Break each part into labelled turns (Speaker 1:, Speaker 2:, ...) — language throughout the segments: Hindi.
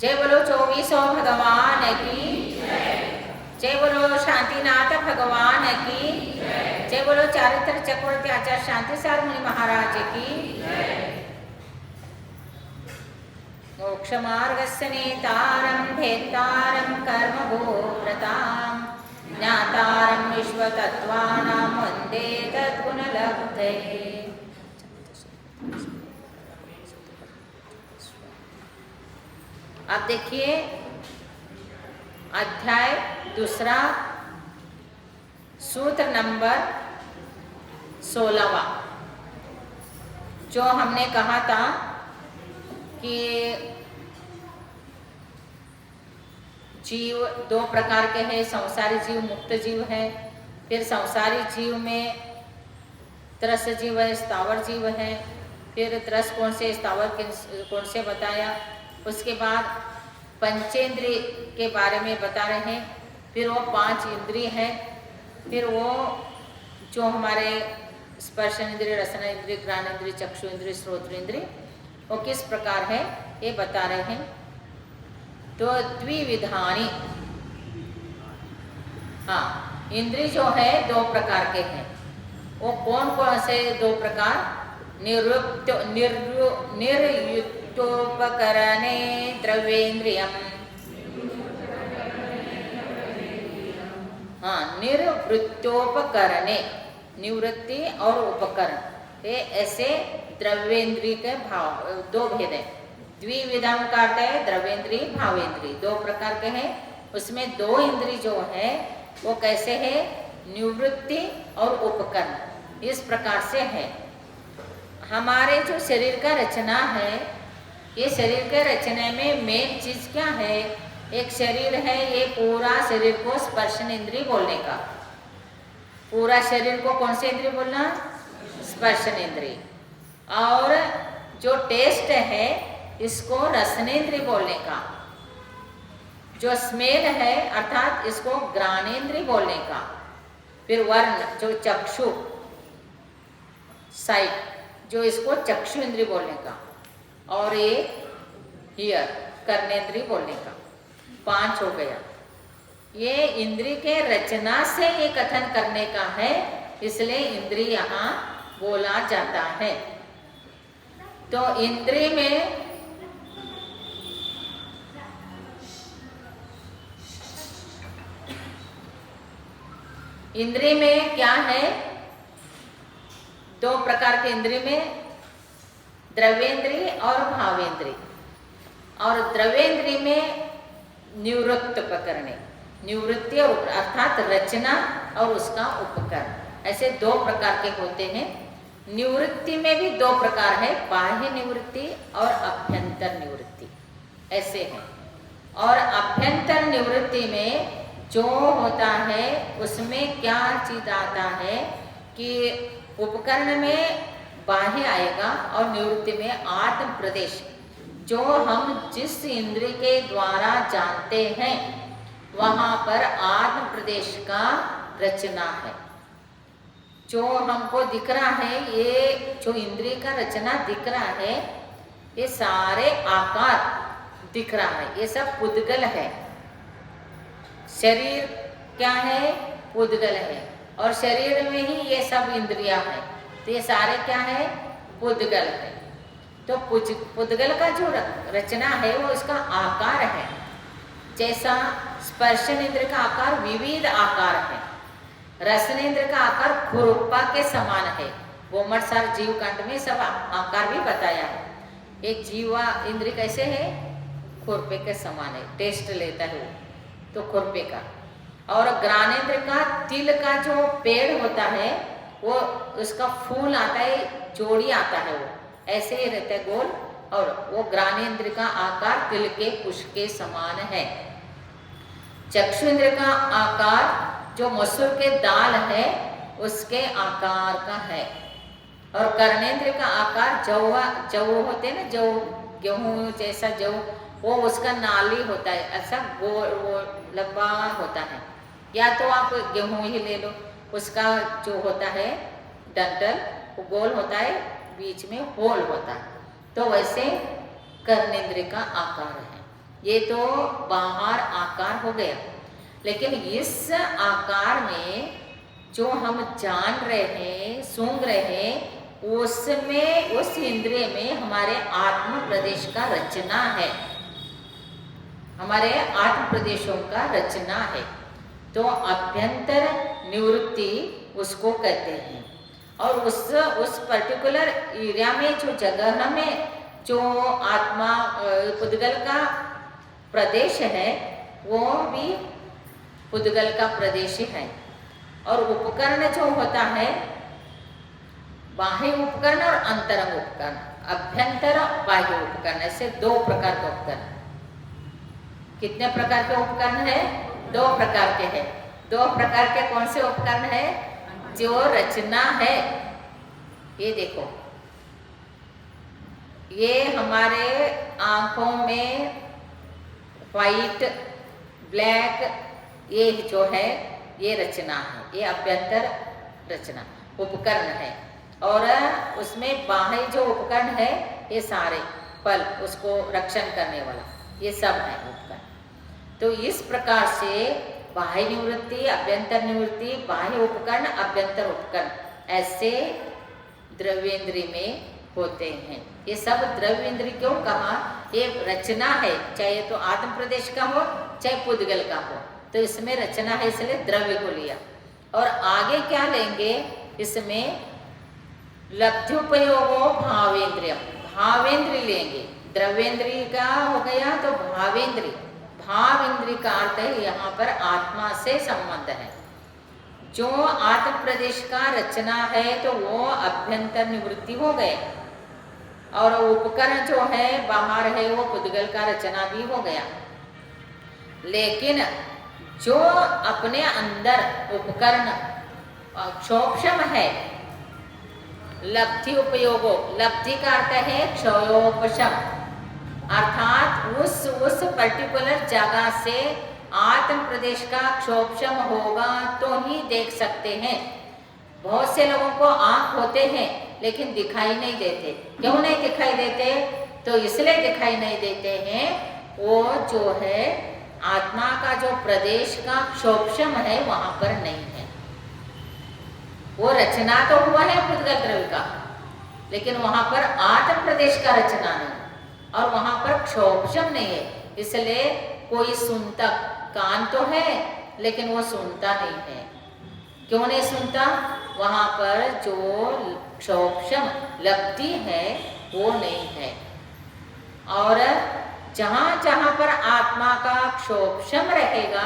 Speaker 1: जय बोलो 2400 भगवान की। जय बोलो शांतिनाथ भगवान की। जय बोलो चारित्र चक्रवर्ती आचार्य शांति सार मुनि महाराज की। मोक्ष मार्गस्य नेतारं भेत्तारं कर्मभूव्रतां ज्ञातारं विश्वतत्त्वानां वन्दे तद्गुणलब्धये। अब देखिए अध्याय दूसरा सूत्र नंबर 16वां, जो हमने कहा था कि जीव दो प्रकार के हैं, संसारी जीव, मुक्त जीव है। फिर संसारी जीव में त्रस जीव है, स्थावर जीव है। फिर त्रस कौन से, स्थावर कौन से बताया। उसके बाद पंचेंद्रिय के बारे में बता रहे हैं। फिर वो 5 इंद्रिय है। फिर वो जो हमारे स्पर्श इंद्रिय, रसन इंद्रिय, घ्राण इंद्रिय, चक्षु इंद्रिय, श्रोत्र इंद्रिय, वो किस प्रकार है ये बता रहे हैं। तो द्विविधानी, हाँ, इंद्रिय जो है 2 प्रकार के हैं। वो कौन कौन से 2 प्रकार? निर्युक्तोपकरणे द्रव्येन्द्रियम, हाँ, निर्वृत्तोपकरणे, निवृत्ति और उपकरण, ये ऐसे द्रव्येन्द्रिय के भाव 2 भेद है। द्विविधम का अर्थ है द्रव्येन्द्रिय, भावेन्द्रिय, 2 प्रकार के हैं। उसमें 2 इंद्रिय जो है वो कैसे है? निवृत्ति और उपकरण, इस प्रकार से है। हमारे जो शरीर का रचना है, ये शरीर के रचना में मेन चीज क्या है? एक शरीर है, ये पूरा शरीर को स्पर्शन इंद्रिय बोलने का। पूरा शरीर को कौन से इंद्रिय बोलना? स्पर्शन इंद्रिय। और जो टेस्ट है इसको रसनेन्द्रिय बोलने का। जो स्मेल है अर्थात इसको घ्राणेन्द्रिय बोलने का। फिर वर्ण जो चक्षु, साइट, जो इसको चक्षु इंद्रिय बोलने का। और ये हियर, कर्णेन्द्रिय बोलने का। 5 हो गया। ये इंद्रिय के रचना से ये कथन करने का है, इसलिए इंद्रिय यहाँ बोला जाता है। तो इंद्रिय में क्या है? 2 प्रकार के इंद्रिय में द्रव्येन्द्रिय और भावेन्द्रिय। और द्रव्येन्द्रिय में निवृत्त उपकरण, निवृत्ति और अर्थात रचना और उसका उपकरण, ऐसे 2 प्रकार के होते हैं। निवृत्ति में भी 2 प्रकार है, बाह्य निवृत्ति और अभ्यंतर निवृत्ति, ऐसे है। और अभ्यंतर निवृत्ति में जो होता है उसमें क्या चीज आता है कि उपकरण में बाह्य आएगा और निवृत्ति में आत्म प्रदेश, जो हम जिस इंद्रिय के द्वारा जानते हैं वहाँ पर आत्म प्रदेश का रचना है। जो हमको दिख रहा है, ये जो इंद्रिय का रचना दिख रहा है, ये सारे आकार दिख रहा है, ये सब पुद्गल है। शरीर क्या है? पुद्गल है। और शरीर में ही ये सब इंद्रियां हैं, तो ये सारे क्या है? पुद्गल है। तो पुद्गल का जो रचना है वो इसका आकार है। जैसा स्पर्शन इंद्र का आकार विविध आकार है, रसनेन्द्र का आकार खुरपा के समान है। गोमटसार जीव कांड में सब आकार भी बताया है। एक जीवा इंद्र कैसे है? खुरपे के समान है, टेस्ट लेता है वो तो खुरपे का। और घ्राणेन्द्र का तिल का जो पेड़ होता है वो उसका फूल आता है, जोड़ी आता है, वो ऐसे ही रहता है गोल। और वो घ्राणेन्द्र का आकार तिल के पुष्प के समान है। चक्षु इंद्र का आकार जो मसूर के दाल है उसके आकार का है। और कर्णेन्द्र का आकार जौ होते हैं ना, जौ, गेहूं जैसा जौ, वो उसका नाली होता है, ऐसा गोल वो लंबा होता है। या तो आप गेहूं ही ले लो, उसका जो होता है डंठल वो गोल होता है, बीच में होल होता है। तो वैसे कर्णेन्द्र का आकार है। ये तो बाहर आकार हो गया, लेकिन इस आकार में जो हम जान रहे हैं, सूंघ रहे हैं, उसमें उस इंद्रिय में हमारे आत्म प्रदेश का रचना है, हमारे आत्म प्रदेशों का रचना है। तो अभ्यंतर निवृत्ति उसको कहते हैं। और उस पर्टिकुलर एरिया में जो जगह में जो आत्मा पुद्गल का प्रदेश है वो भी पुद्गल का प्रदेश है। और उपकरण जो होता है बाह्य उपकरण और अंतरंग उपकरण, अभ्यंतर और बाह्य उपकरण, ऐसे दो प्रकार के उपकरण। कितने प्रकार के उपकरण है? दो प्रकार के हैं। दो प्रकार के कौन से उपकरण है? जो रचना है, ये देखो, ये हमारे आंखों में वाइट ब्लैक, ये जो है ये रचना है, ये अभ्यंतर रचना उपकरण है। और उसमें बाह्य जो उपकरण है ये सारे पल उसको रक्षण करने वाला, ये सब है उपकरण। तो इस प्रकार से बाह्य निवृत्ति, अभ्यंतर निवृत्ति, बाह्य उपकरण, अभ्यंतर उपकरण, ऐसे द्रव्येंद्रिय में होते हैं। ये सब द्रव्येंद्रिय क्यों कहा? ये रचना है, चाहे तो आत्म प्रदेश का हो चाहे पुद्गल का हो, तो इसमें रचना है, इसलिए द्रव्य को लिया। और आगे क्या लेंगे? इसमें लब्ध्युपयोगो भावेंद्रिय, भावेंद्रिय लेंगे। द्रव्येंद्रिय का हो गया तो भावेंद्रिय, भाव इंद्रिय का अर्थ है यहाँ पर आत्मा से संबंध है। जो आत्म प्रदेश का रचना है तो वो अभ्यंतर निवृत्ति हो गए, और उपकरण जो है बाहर है वो पुद्गल का रचना भी हो गया। लेकिन जो अपने अंदर उपकरण क्षोभम है, लब्धि उपयोगो, लब्धि का अर्थ है क्षयोपशम, अर्थात उस पर्टिकुलर जगह से आत्म प्रदेश का क्षोभम होगा तो ही देख सकते हैं। बहुत से लोगों को आंख होते हैं लेकिन दिखाई नहीं देते। क्यों नहीं दिखाई देते? तो इसलिए दिखाई नहीं देते हैं, वो जो है आत्मा का जो प्रदेश का क्षोभम है वहां पर नहीं है। वो रचना तो हुआ है पुद्गल द्रव्य का, लेकिन वहां पर आत्म प्रदेश का रचना नहीं, और वहां पर क्षोभम नहीं है। इसलिए कोई सुनता, कान तो है लेकिन वो सुनता नहीं है। क्यों नहीं सुनता? वहां पर जो क्षोभम लब्धि है वो नहीं है। और जहां जहां पर आत्मा का क्षोभम रहेगा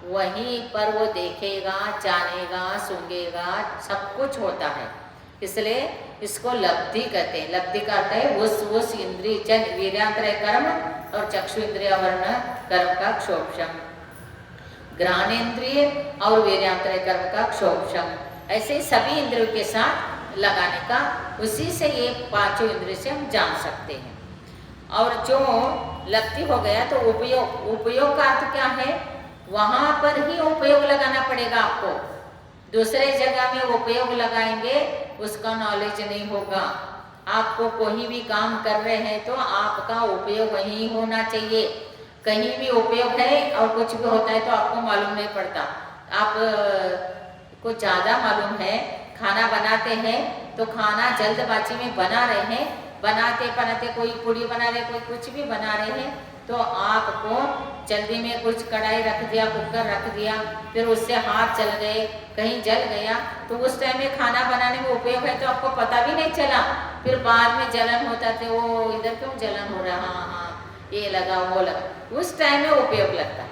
Speaker 1: वहीं पर वो देखेगा, जानेगा, सूंघेगा, सब कुछ होता है। इसलिए इसको लब्धि कहते हैं। लब्धि का अर्थ है उस इंद्रिय, जन वीर्यांतरय कर्म और चक्षु इंद्रिय वर्ण कर्म का क्षोभम, घ्राणेन्द्रिय और वीर्यांतरय कर्म का क्षोभम, ऐसे सभी इंद्रियों के साथ लगाने का, उसी से ये पांचों इंद्रिय से हम जान सकते हैं। और जो लब्धि हो गया तो उपयोग, उपयोग का अर्थ क्या है? वहां पर ही उपयोग लगाना पड़ेगा आपको। दूसरे जगह में उपयोग लगाएंगे उसका नॉलेज नहीं होगा। आपको कोई भी काम कर रहे हैं तो आपका उपयोग वहीं होना चाहिए। कहीं भी उपयोग है और कुछ भी होता है तो आपको मालूम नहीं पड़ता। आप को ज़्यादा मालूम है, खाना बनाते हैं तो खाना जल्दबाजी में बना रहे हैं, बनाते बनाते कोई पूड़ी बना रहे, कोई कुछ भी बना रहे हैं, तो आपको जल्दी में कुछ कढ़ाई रख दिया, कुकर रख दिया, फिर उससे हाथ जल गए, कहीं जल गया, तो उस टाइम में खाना बनाने में उपयोग है तो आपको पता भी नहीं चला। फिर बाद में जलन होता थे, वो इधर क्यों जलन हो रहा, हाँ ये लगा वो लगा, उस टाइम में उपयोग लगता।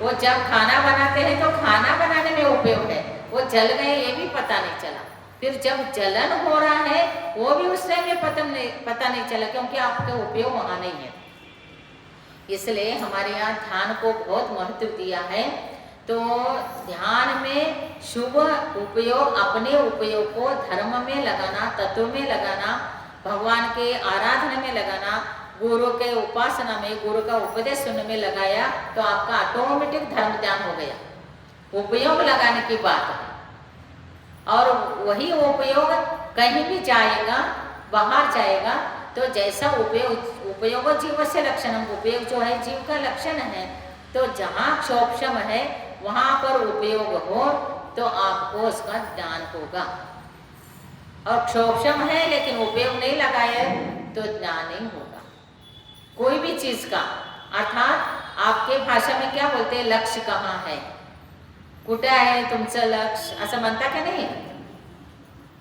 Speaker 1: वो जब खाना बनाते हैं तो खाना बनाने में उपयोग है, वो जल गए ये भी पता नहीं चला। फिर जब जलन हो रहा है वो भी उस टाइम में पता नहीं चला, क्योंकि आपका उपयोग वहाँ नहीं है। इसलिए हमारे यहाँ ध्यान को बहुत महत्व दिया है। तो ध्यान में शुभ उपयोग, अपने उपयोग को धर्म में लगाना, तत्व में लगाना, भगवान के आराधना में लगाना, गुरु के उपासना में, गुरु का उपदेश सुनने में लगाया तो आपका ऑटोमेटिक धर्म ध्यान हो गया। उपयोग लगाने की बात है, और वही उपयोग कहीं भी जाएगा, बाहर जाएगा तो जैसा उपयोग उपयोग जीव से लक्षणम, उपयोग जो है जीव का लक्षण है। तो जहाँ क्षोभशम है वहाँ पर उपयोग हो तो आपको उसका ज्ञान होगा, और क्षोभशम है लेकिन उपयोग नहीं लगाए तो ज्ञान नहीं होगा कोई भी चीज का। अर्थात आपके भाषा में क्या बोलते हैं, लक्ष्य कहाँ है, कुठे आहे तुमचं लक्ष, असं म्हणता का नाही?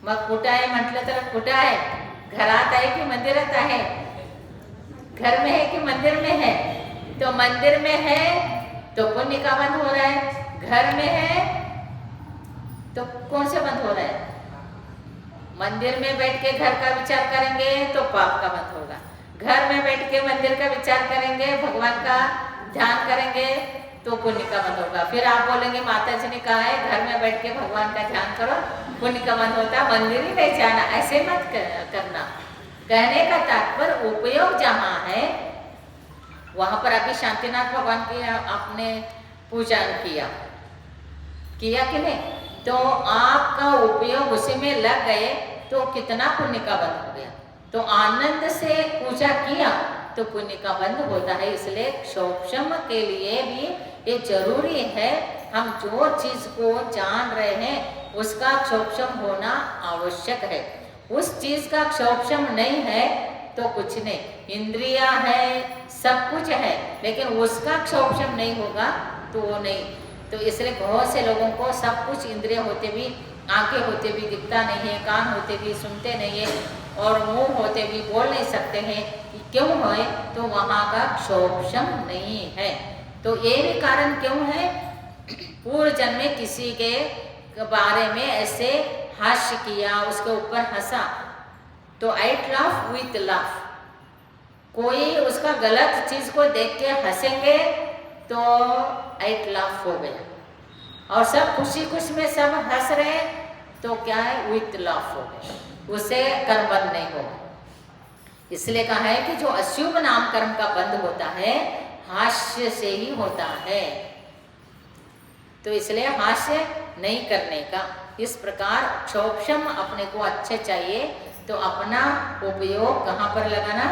Speaker 1: मग कुठे आहे म्हटलं तर कुठे आहे, घरात आहे की मंदिरात आहे, घर में है कि मंदिर में है? तो मंदिर में है तो पुण्य का बंध हो रहा है, घर में है तो कौन से बंद हो रहा है? मंदिर में बैठ के घर का विचार करेंगे तो पाप का बंद होगा, घर में बैठ के मंदिर का विचार करेंगे, भगवान का ध्यान करेंगे तो पुण्य का बंद होगा। फिर आप बोलेंगे माता जी ने कहा है घर में बैठ के भगवान का ध्यान करो, पुण्य का बंद होता, मंदिर ही नहीं जाना, ऐसे मत करना। कहने का तात्पर्य उपयोग जहाँ है वहां पर अभी शांतिनाथ भगवान की आपने पूजा किया कि नहीं, तो आपका उपयोग उसी में लग गए तो कितना पुण्य का बंद हो गया। तो आनंद से पूजा किया तो पुण्य का बंद होता है। इसलिए क्षोभशम के लिए भी ये जरूरी है, हम जो चीज को जान रहे हैं उसका क्षोभशम होना आवश्यक है। उस चीज का क्षोभशम नहीं है तो कुछ नहीं, इंद्रिया है सब कुछ है लेकिन उसका क्षोभशम नहीं होगा तो वो नहीं। तो इसलिए बहुत से लोगों को सब कुछ इंद्रिय होते भी, आंखें होते भी दिखता नहीं है, कान होते भी सुनते नहीं है, और मुंह होते भी बोल नहीं सकते हैं। क्यों है? तो वहाँ का क्षोभशम नहीं है। तो ये भी कारण क्यों है, पूर्व जन्म में किसी के बारे में ऐसे हास्य किया, उसके ऊपर हंसा, तो आइट लाफ विथ लाफ, कोई उसका गलत चीज को देख के हंसेंगे तो आइट लाफ हो गया, और सब खुशी खुशी में सब हंस रहे तो क्या है, विथ लाफ हो गया, उसे कर्म बंद नहीं होगा। इसलिए कहा है कि जो अशुभ नाम कर्म का बंद होता है हास्य से ही होता है। तो इसलिए हास्य नहीं करने का। इस प्रकार क्षोभशम अपने को अच्छे चाहिए तो अपना उपयोग कहाँ पर लगाना,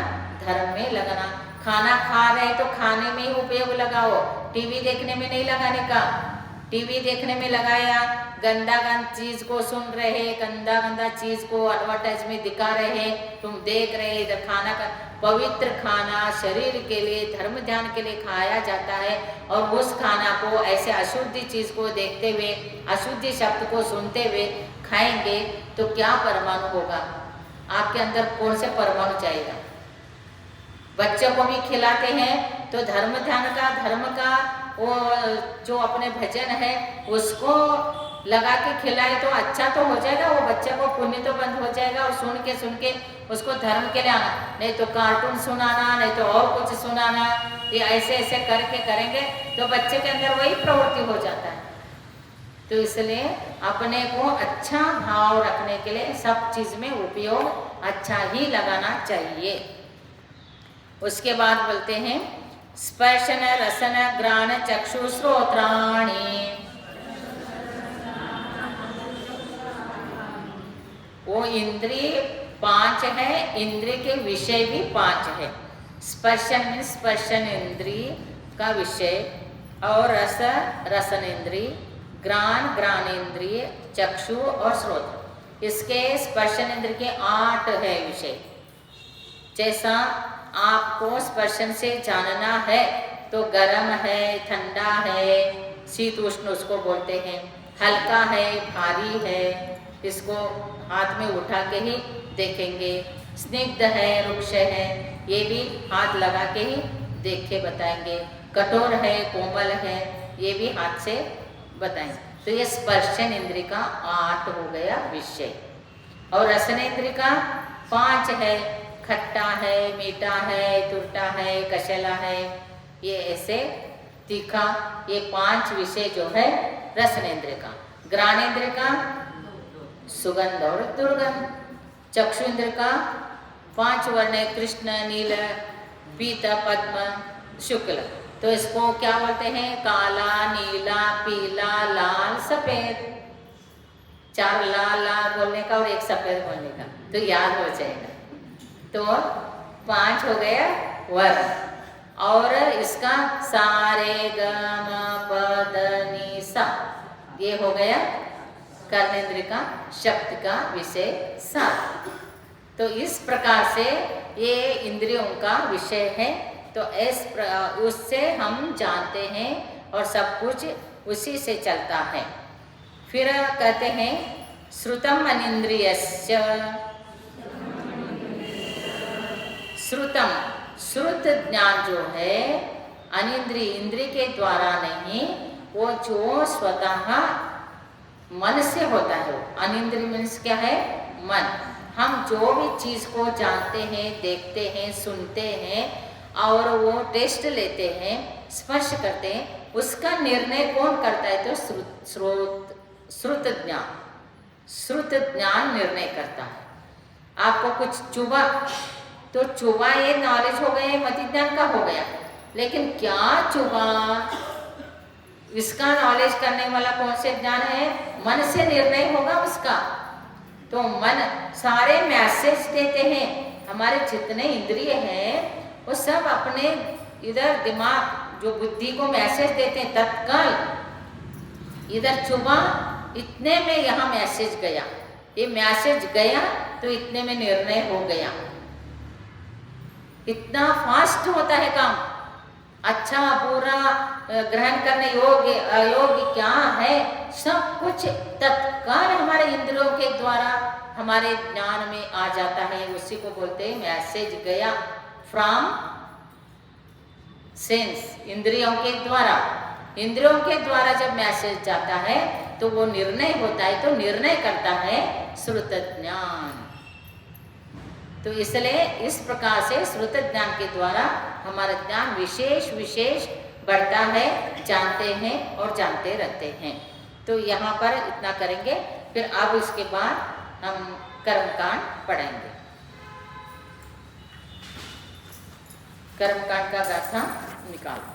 Speaker 1: धर्म में लगाना। खाना खा रहे तो खाने में ही उपयोग लगाओ, टीवी देखने में नहीं लगाने का। टीवी देखने में लगाया, गंदा चीज को सुन रहे, गंदा चीज को एडवर्टाइज में दिखा रहे, तुम देख रहे, इधर खाना का पवित्र खाना शरीर के लिए, धर्म ध्यान के लिए खाया जाता है, और उस खाना को ऐसे अशुद्धि चीज को देखते हुए, अशुद्धि शब्द को सुनते हुए खाएंगे तो क्या परमाणु होगा, आपके अंदर कौन से परमाणु जाएगा। बच्चों को भी खिलाते हैं तो धर्म ध्यान का, धर्म का वो जो अपने भजन है उसको लगा के खिलाए तो अच्छा तो हो जाएगा, वो बच्चे को पुण्य तो बंद हो जाएगा। और सुन के उसको धर्म के लिए आना, नहीं तो कार्टून सुनाना, नहीं तो और कुछ सुनाना, ये ऐसे ऐसे करके करेंगे तो बच्चे के अंदर वही प्रवृत्ति हो जाता है। तो इसलिए अपने को अच्छा भाव रखने के लिए सब चीज में उपयोग अच्छा ही लगाना चाहिए। उसके बाद बोलते हैं स्पर्शन रसन ग्राण चक्षु श्रोत्राणि, वो इंद्रिय 5 है, इंद्रिय के विषय भी 5 है। स्पर्शन में स्पर्शन इंद्रिय का विषय, और रस रसन इंद्रिय, ग्राण ग्राण इंद्रिय, चक्षु और श्रोत, इसके स्पर्शन इंद्रिय के 8 है विषय। जैसा आपको स्पर्शन से जानना है तो गर्म है, ठंडा है, शीत उष्ण उसको बोलते हैं, हल्का है, भारी है, इसको हाथ में उठा के ही देखेंगे, स्निग्ध है, रुक्ष है, ये भी हाथ लगा के ही देख के बताएंगे, कठोर है, कोमल है, ये भी हाथ से बताएंगे। तो ये स्पर्शन इंद्रिय का 8 हो गया विषय। और रसन इंद्रिय का 5 है, खट्टा है, मीठा है, तुरटा है, कशला है, ये ऐसे तीखा, ये 5 विषय जो है रसनेन्द्रिय का। ग्राणेन्द्रिय का सुगंध और दुर्गंध। चक्षुन्द्र का 5 वर्ण है, कृष्ण, नील, पीत, पद्म, शुक्ल। तो इसको क्या बोलते हैं, काला, नीला, पीला, लाल, सफेद। 4 लाल लाल बोलने का और 1 सफेद बोलने का, तो याद हो जाएगा। तो 5 हो गया वर्ण, और इसका सा रे ग म प द नि सा, ये हो गया कर्मेंद्र का शब्द का विषय सा। तो इस प्रकार से ये इंद्रियों का विषय है। तो उससे हम जानते हैं और सब कुछ उसी से चलता है। फिर कहते हैं श्रुतम अनिंद्रियस्य, श्रुतम श्रुत ज्ञान जो है अनिंद्रिय इंद्रिय के द्वारा नहीं, वो जो स्वतः मन से होता है। अनिंद्रिय मीन्स क्या है? मन। हम जो भी चीज को जानते हैं, देखते हैं, सुनते हैं और वो टेस्ट लेते हैं, स्पर्श करते हैं, उसका निर्णय कौन करता है? तो श्रुत ज्ञान, श्रुत ज्ञान निर्णय करता है। आपको कुछ चुभा तो चुभा, ये नॉलेज हो गया, मति ज्ञान का हो गया। लेकिन क्या चुभा, इसका नॉलेज करने वाला कौन से ज्ञान है? मन से निर्णय होगा उसका। तो मन सारे मैसेज देते हैं। हमारे जितने इंद्रिय हैं वो सब अपने इधर दिमाग जो बुद्धि को मैसेज देते हैं तत्काल। इधर चुभा, इतने में यहाँ मैसेज गया, ये मैसेज गया तो इतने में निर्णय हो गया। इतना फास्ट होता है काम। अच्छा बुरा ग्रहण करने योग्य अयोग्य क्या है, सब कुछ तत्काल हमारे इंद्रियों के द्वारा हमारे ज्ञान में आ जाता है। उसी को बोलते हैं मैसेज गया फ्रॉम सेंस, इंद्रियों के द्वारा। इंद्रियों के द्वारा जब मैसेज जाता है तो वो निर्णय होता है। तो निर्णय करता है श्रुत ज्ञान। तो इसलिए इस प्रकार से श्रुत ज्ञान के द्वारा हमारा ज्ञान विशेष विशेष बढ़ता है, जानते हैं और जानते रहते हैं। तो यहाँ पर इतना करेंगे, फिर अब इसके बाद हम कर्मकांड पढ़ेंगे। कर्मकांड का गाथा निकालो।